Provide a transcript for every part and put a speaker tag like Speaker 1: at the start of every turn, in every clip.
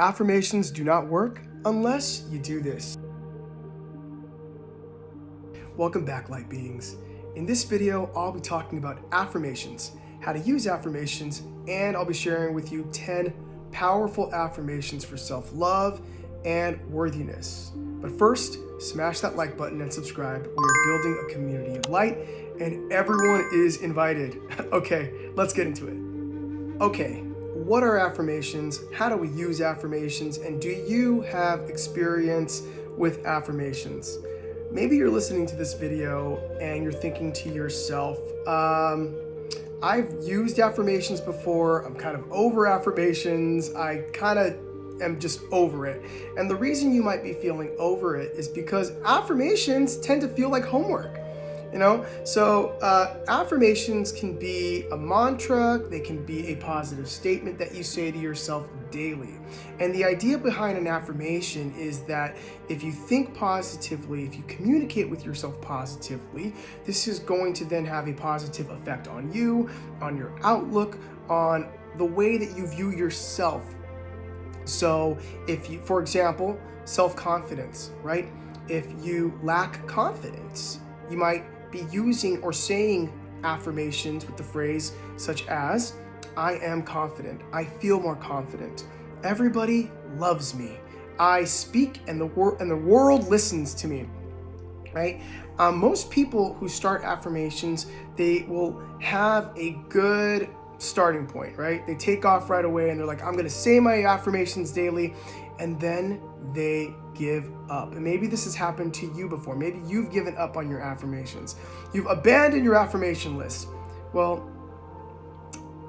Speaker 1: Affirmations do not work unless you do this. Welcome back, light beings. In this video, I'll be talking about affirmations, how to use affirmations, and I'll be sharing with you 10 powerful affirmations for self-love and worthiness. But first, smash that like button and subscribe. We are building a community of light and everyone is invited. Okay, let's get into it. Okay, what are affirmations? How do we use affirmations? And do you have experience with affirmations? Maybe you're listening to this video and you're thinking to yourself, I've used affirmations before. I'm kind of over affirmations. I kind of am just over it. And the reason you might be feeling over it is because affirmations tend to feel like homework. So affirmations can be a mantra, they can be a positive statement that you say to yourself daily. And the idea behind an affirmation is that if you think positively, if you communicate with yourself positively, this is going to then have a positive effect on you, on your outlook, on the way that you view yourself. So if you, for example, self-confidence, right? If you lack confidence, you might be using or saying affirmations with the phrase such as, I am confident, I feel more confident, everybody loves me, I speak and the world listens to me, right? Most people who start affirmations, they will have a good starting point, right? They take off right away and they're like, I'm gonna say my affirmations daily, and then they give up. And maybe this has happened to you before. Maybe you've given up on your affirmations. You've abandoned your affirmation list. Well,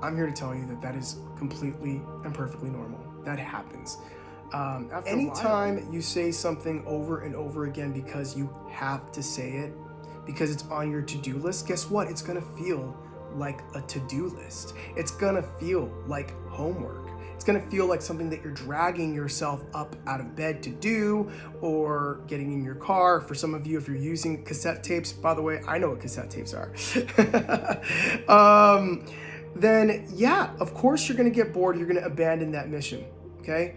Speaker 1: I'm here to tell you that that is completely and perfectly normal. That happens. Anytime you say something over and over again because you have to say it, because it's on your to-do list, guess what? It's gonna feel like a to-do list. It's gonna feel like homework. It's gonna feel like something that you're dragging yourself up out of bed to do, or getting in your car. For some of you, if you're using cassette tapes, by the way, I know what cassette tapes are. Then yeah, of course you're gonna get bored, you're gonna abandon that mission, okay?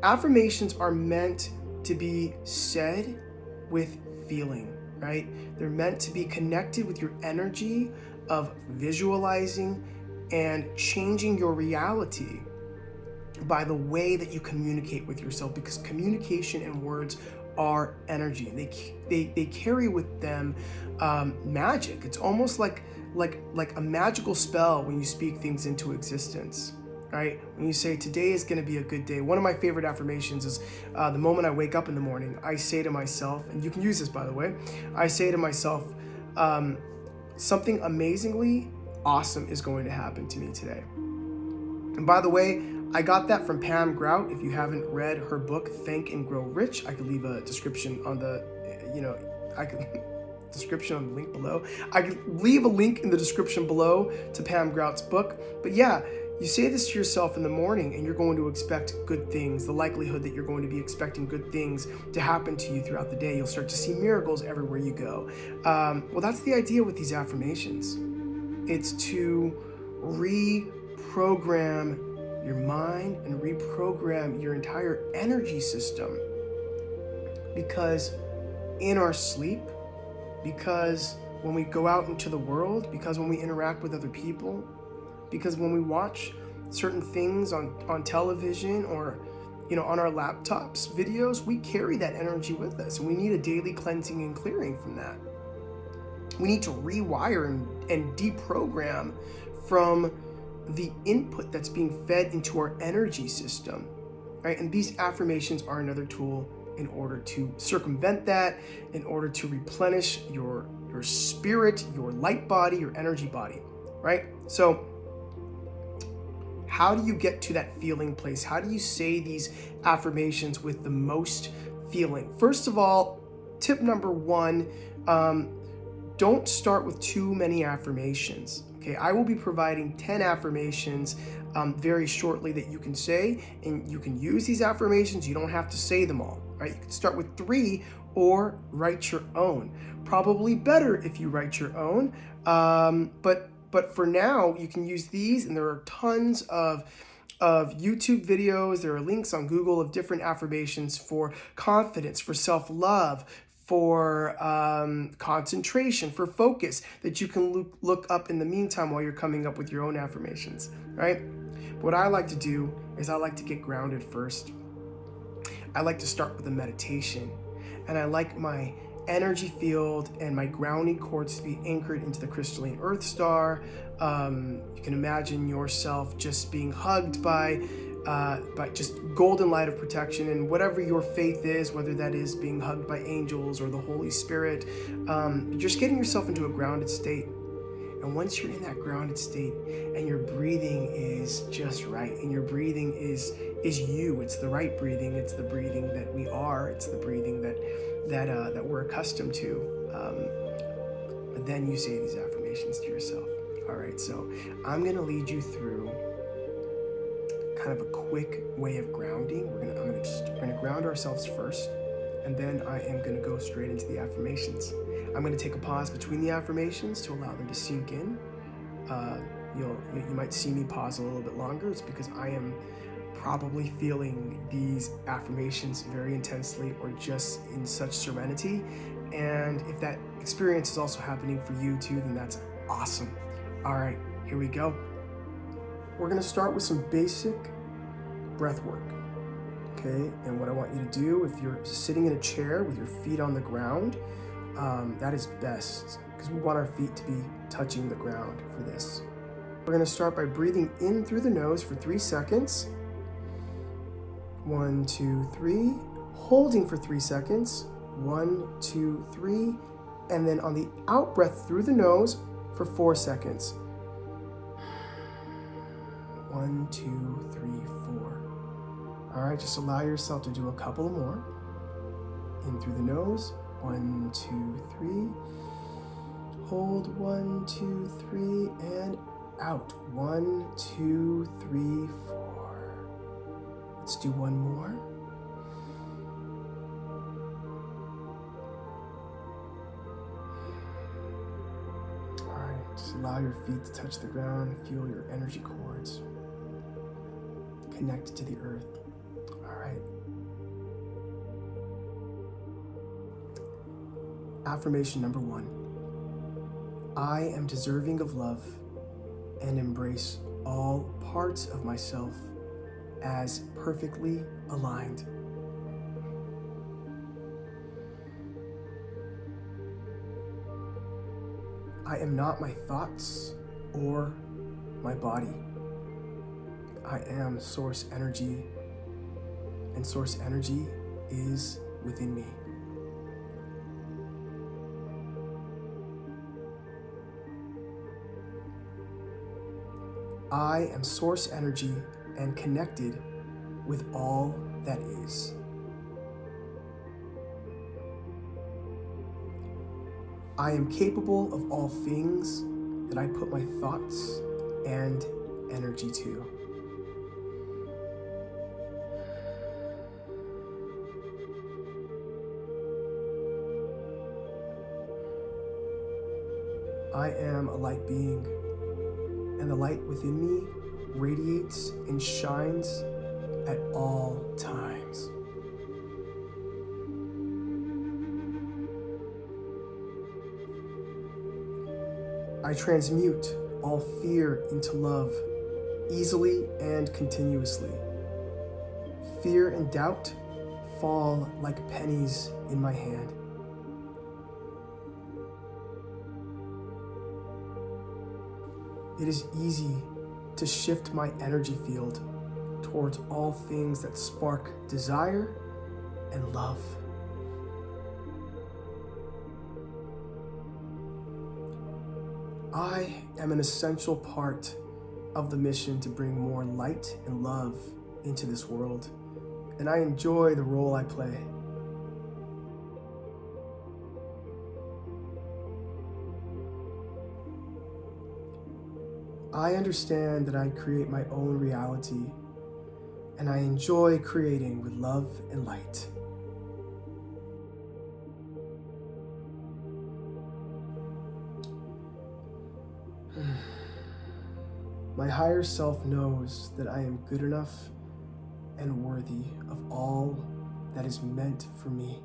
Speaker 1: Affirmations are meant to be said with feeling, right? They're meant to be connected with your energy of visualizing and changing your reality by the way that you communicate with yourself, because communication and words are energy. They carry with them magic. It's almost like a magical spell when you speak things into existence, right? When you say today is going to be a good day. One of my favorite affirmations is the moment I wake up in the morning, I say to myself, and you can use this by the way, I say to myself, something amazingly awesome is going to happen to me today. And by the way, I got that from Pam Grout. If you haven't read her book, Think and Grow Rich, I could leave a description on the, description on the link below. I could leave a link in the description below to Pam Grout's book. But yeah, you say this to yourself in the morning and you're going to expect good things. The likelihood that you're going to be expecting good things to happen to you throughout the day. You'll start to see miracles everywhere you go. Well, that's the idea with these affirmations. It's to reprogram your mind and reprogram your entire energy system. Because in our sleep, because when we go out into the world, because when we interact with other people, because when we watch certain things on television or on our laptops, videos, we carry that energy with us, and we need a daily cleansing and clearing from that. We need to rewire and deprogram from the input that's being fed into our energy system, right? And these affirmations are another tool in order to circumvent that, in order to replenish your spirit, your light body, your energy body, right? So how do you get to that feeling place? How do you say these affirmations with the most feeling? First of all, tip number one, don't start with too many affirmations. Okay, I will be providing 10 affirmations very shortly that you can say, and you can use these affirmations. You don't have to say them all, right? You can start with 3 or write your own. Probably better if you write your own, but for now, you can use these, and there are tons of of YouTube videos, there are links on Google of different affirmations for confidence, for self-love, for concentration, for focus, that you can look up in the meantime while you're coming up with your own affirmations, right? What I like to do is I like to get grounded first. I like to start with a meditation, and I like my energy field and my grounding cords to be anchored into the crystalline earth star. You can imagine yourself just being hugged by just golden light of protection, and whatever your faith is, whether that is being hugged by angels or the Holy Spirit, you're just getting yourself into a grounded state. And once you're in that grounded state and your breathing is just right, and your breathing is you, it's the right breathing, it's the breathing that we are, it's the breathing that we're accustomed to. But then you say these affirmations to yourself. All right, so I'm gonna lead you through kind of a quick way of grounding. We're gonna ground ourselves first, and then I am gonna go straight into the affirmations. I'm gonna take a pause between the affirmations to allow them to sink in. You might see me pause a little bit longer. It's because I am probably feeling these affirmations very intensely or just in such serenity. And if that experience is also happening for you too, then that's awesome. All right, here we go. We're gonna start with some basic breath work, okay? And what I want you to do, if you're sitting in a chair with your feet on the ground, that is best, because we want our feet to be touching the ground for this. We're gonna start by breathing in through the nose for 3 seconds. 1, 2, 3. Holding for 3 seconds. 1, 2, 3. And then on the out breath through the nose for 4 seconds. 1, 2, 3, 4. All right, just allow yourself to do a couple more. In through the nose. 1, 2, 3. Hold. 1, 2, 3. And out. 1, 2, 3, 4. Let's do one more. All right, just allow your feet to touch the ground. Feel your energy cords connected to the earth. All right. Affirmation number 1. I am deserving of love and embrace all parts of myself as perfectly aligned. I am not my thoughts or my body. I am source energy, and source energy is within me. I am source energy and connected with all that is. I am capable of all things that I put my thoughts and energy to. I am a light being, and the light within me radiates and shines at all times. I transmute all fear into love easily and continuously. Fear and doubt fall like pennies in my hand. It is easy to shift my energy field towards all things that spark desire and love. I am an essential part of the mission to bring more light and love into this world, and I enjoy the role I play. I understand that I create my own reality, and I enjoy creating with love and light. My higher self knows that I am good enough and worthy of all that is meant for me.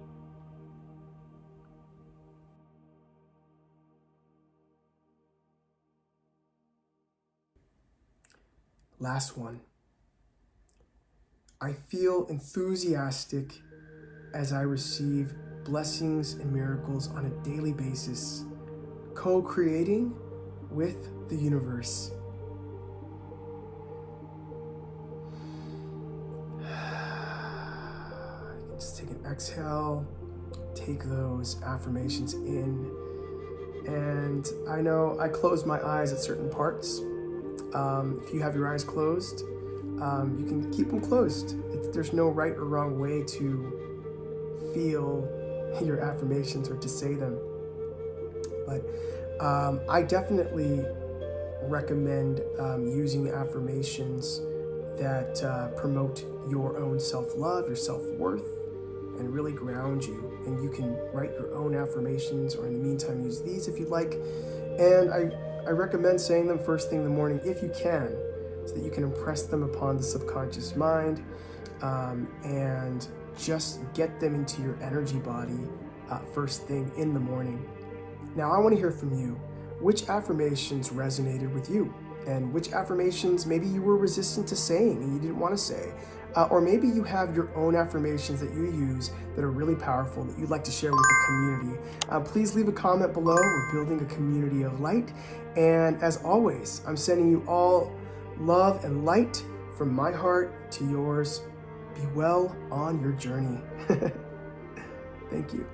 Speaker 1: Last one. I feel enthusiastic as I receive blessings and miracles on a daily basis, co-creating with the universe. Just take an exhale, take those affirmations in. And I know I close my eyes at certain parts. If you have your eyes closed, you can keep them closed. There's no right or wrong way to feel your affirmations or to say them. But I definitely recommend using affirmations that promote your own self-love, your self-worth, and really ground you. And you can write your own affirmations, or in the meantime use these if you'd like. And I recommend saying them first thing in the morning if you can, so that you can impress them upon the subconscious mind and just get them into your energy body first thing in the morning. Now I want to hear from you. Which affirmations resonated with you? And which affirmations maybe you were resistant to saying and you didn't want to say? Or maybe you have your own affirmations that you use that are really powerful that you'd like to share with the community. Please leave a comment below. We're building a community of light. And as always, I'm sending you all love and light from my heart to yours. Be well on your journey. Thank you.